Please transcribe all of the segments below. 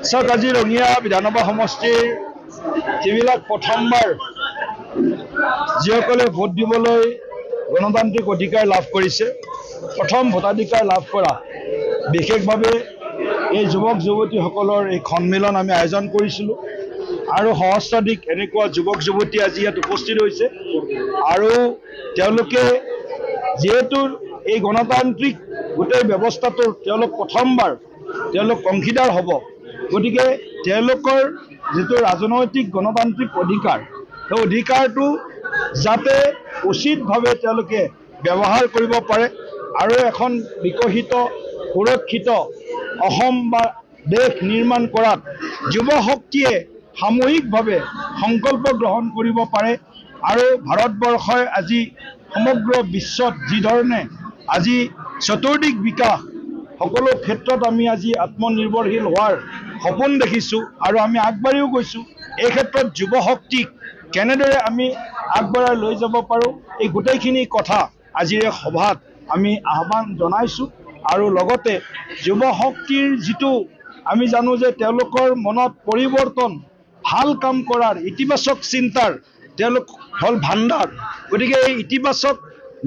চাওক আজি ৰঙিয়া বিধানসভা সমষ্টিৰ যিবিলাক প্ৰথমবাৰ যিসকলে ভোট দিবলৈ গণতান্ত্ৰিক অধিকাৰ লাভ কৰিছে, প্ৰথম ভোটাধিকাৰ লাভ কৰা বিশেষভাৱে এই যুৱক যুৱতীসকলৰ এই সন্মিলন আমি আয়োজন কৰিছিলোঁ আৰু সহস্ৰাধিক এনেকুৱা যুৱক যুৱতী আজি ইয়াত উপস্থিত হৈছে আৰু তেওঁলোকে যিহেতু এই গণতান্ত্ৰিক গোটেই ব্যৱস্থাটোৰ তেওঁলোক প্ৰথমবাৰ তেওঁলোক অংশীদাৰ হ'ব, গতিকে তেওঁলোকৰ যিটো ৰাজনৈতিক গণতান্ত্ৰিক অধিকাৰ সেই অধিকাৰটো যাতে উচিতভাৱে তেওঁলোকে ব্যৱহাৰ কৰিব পাৰে আৰু এখন বিকশিত সুৰক্ষিত অসম বা দেশ নিৰ্মাণ কৰাত যুৱ শক্তিয়ে সামূহিকভাৱে সংকল্প গ্ৰহণ কৰিব পাৰে আৰু ভাৰতবৰ্ষই আজি সমগ্ৰ বিশ্বত যিধৰণে আজি চতুৰ্দিশ বিকাশ সকলো ক্ষেত্ৰত আমি আজি আত্মনিৰ্ভৰশীল হোৱাৰ সপোন দেখিছোঁ আৰু আমি আগবাঢ়িও গৈছোঁ। এই ক্ষেত্ৰত যুৱ শক্তিক কেনেদৰে আমি আগবঢ়াই লৈ যাব পাৰোঁ, এই গোটেইখিনি কথা আজিৰ এই সভাত আমি আহ্বান জনাইছোঁ আৰু লগতে যুৱ শক্তিৰ যিটো আমি জানো যে তেওঁলোকৰ মনত পৰিৱৰ্তন, ভাল কাম কৰাৰ ইতিবাচক চিন্তাৰ তেওঁলোক হ'ল ভাণ্ডাৰ। গতিকে এই ইতিবাচক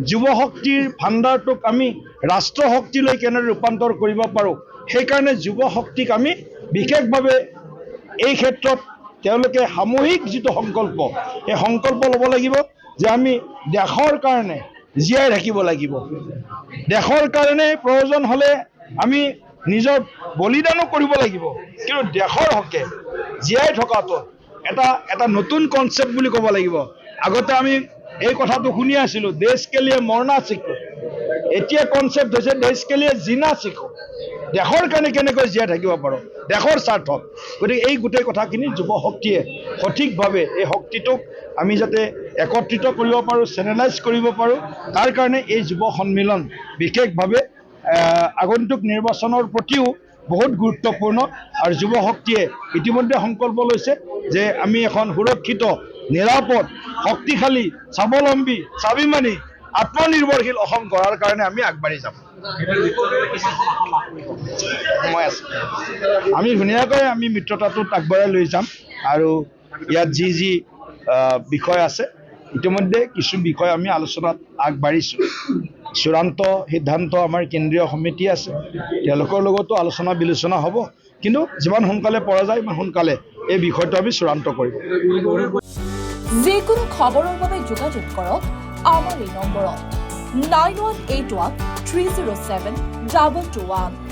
যুৱ শক্তিৰ ভাণ্ডাৰটোক আমি ৰাষ্ট্ৰ শক্তিলৈ কেনেদৰে ৰূপান্তৰ কৰিব পাৰোঁ, সেইকাৰণে যুৱ শক্তিক আমি বিশেষভাৱে এই ক্ষেত্ৰত তেওঁলোকে সামূহিক যিটো সংকল্প, এই সংকল্প ল'ব লাগিব যে আমি দেশৰ কাৰণে জীয়াই থাকিব লাগিব। দেশৰ কাৰণে প্ৰয়োজন হ'লে আমি নিজৰ বলিদানো কৰিব লাগিব, কিন্তু দেশৰ হকে জীয়াই থকাটো এটা নতুন কনচেপ্ট বুলি ক'ব লাগিব। আগতে আমি এই কথাটো শুনি আছিলোঁ, দেশ কে লিয়ে মৰনা শিকো। এতিয়া কনচেপ্ট হৈছে দেশ কে লিয়ে জিনা শিকো। দেশৰ কাৰণে কেনেকৈ জীয়াই থাকিব পাৰোঁ, দেশৰ স্বাৰ্থত। গতিকে এই গোটেই কথাখিনি যুৱ শক্তিয়ে সঠিকভাৱে এই শক্তিটোক আমি যাতে একত্ৰিত কৰিব পাৰোঁ, চেনেলাইজ কৰিব পাৰোঁ, তাৰ কাৰণে এই যুৱ সন্মিলন বিশেষভাৱে আগন্তুক নিৰ্বাচনৰ প্ৰতিও বহুত গুৰুত্বপূৰ্ণ। আৰু যুৱ শক্তিয়ে ইতিমধ্যে সংকল্প লৈছে যে আমি এখন সুৰক্ষিত, নিৰাপদ, শক্তিশালী, স্বাৱলম্বী, স্বাভিমানী, আত্মনিৰ্ভৰশীল অসম গঢ়াৰ কাৰণে আমি আগবাঢ়ি যাম। সময় আছে, আমি ধুনীয়াকৈ আমি মিত্ৰতাটোত আগবঢ়াই লৈ যাম আৰু ইয়াত যি বিষয় আছে ইতিমধ্যে কিছু বিষয় আমি আলোচনাত আগবাঢ়িছোঁ। চূড়ান্ত সিদ্ধান্ত আমাৰ কেন্দ্ৰীয় সমিতি আছে, তেওঁলোকৰ লগতো আলোচনা বিলোচনা হ'ব, কিন্তু যিমান সোনকালে পৰা যায় ইমান সোনকালে এই বিষয়টো আমি চূড়ান্ত কৰিম। যিকোনো খবৰৰ বাবে যোগাযোগ কৰক আমাৰ এই নম্বৰত 9181 307 221।